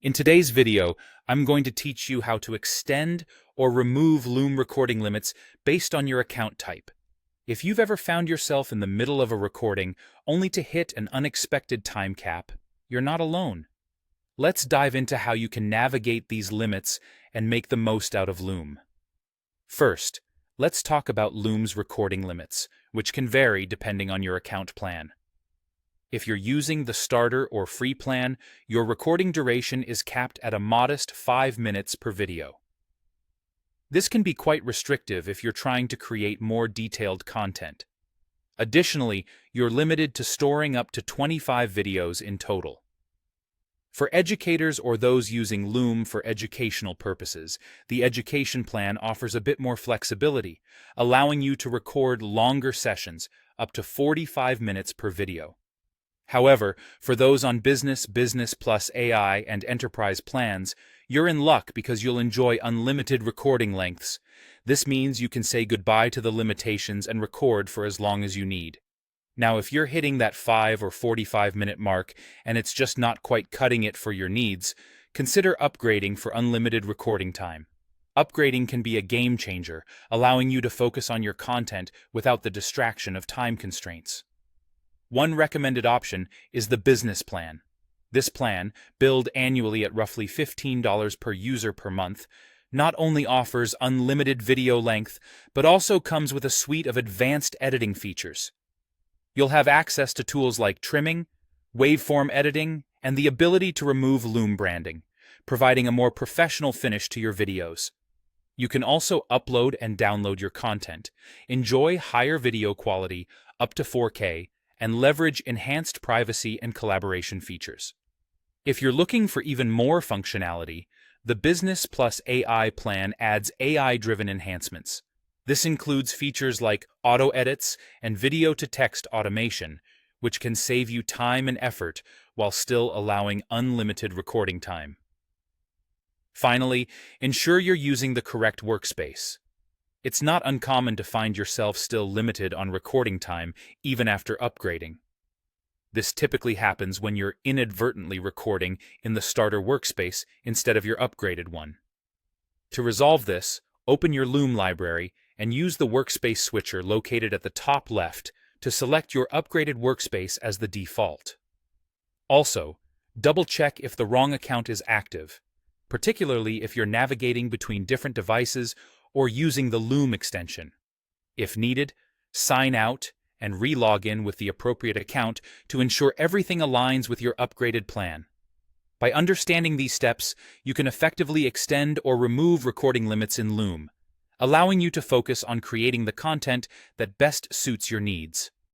In today's video, I'm going to teach you how to extend or remove Loom recording limits based on your account type. If you've ever found yourself in the middle of a recording only to hit an unexpected time cap, you're not alone. Let's dive into how you can navigate these limits and make the most out of Loom. First, let's talk about Loom's recording limits, which can vary depending on your account plan. If you're using the starter or free plan, your recording duration is capped at a modest 5 minutes per video. This can be quite restrictive if you're trying to create more detailed content. Additionally, you're limited to storing up to 25 videos in total. For educators or those using Loom for educational purposes, the education plan offers a bit more flexibility, allowing you to record longer sessions, up to 45 minutes per video. However, for those on Business Plus AI, and Enterprise plans, you're in luck because you'll enjoy unlimited recording lengths. This means you can say goodbye to the limitations and record for as long as you need. Now, if you're hitting that 5 or 45-minute mark and it's just not quite cutting it for your needs, consider upgrading for unlimited recording time. Upgrading can be a game changer, allowing you to focus on your content without the distraction of time constraints. One recommended option is the business plan. This plan, billed annually at roughly $15 per user per month, not only offers unlimited video length, but also comes with a suite of advanced editing features. You'll have access to tools like trimming, waveform editing, and the ability to remove Loom branding, providing a more professional finish to your videos. You can also upload and download your content, enjoy higher video quality up to 4K, and leverage enhanced privacy and collaboration features. If you're looking for even more functionality, the Business Plus AI plan adds AI-driven enhancements. This includes features like auto edits and video-to-text automation, which can save you time and effort while still allowing unlimited recording time. Finally, ensure you're using the correct workspace. It's not uncommon to find yourself still limited on recording time even after upgrading. This typically happens when you're inadvertently recording in the starter workspace instead of your upgraded one. To resolve this, open your Loom library and use the workspace switcher located at the top left to select your upgraded workspace as the default. Also, double-check if the wrong account is active, particularly if you're navigating between different devices or using the Loom extension. If needed, sign out and re-log in with the appropriate account to ensure everything aligns with your upgraded plan. By understanding these steps, you can effectively extend or remove recording limits in Loom, allowing you to focus on creating the content that best suits your needs.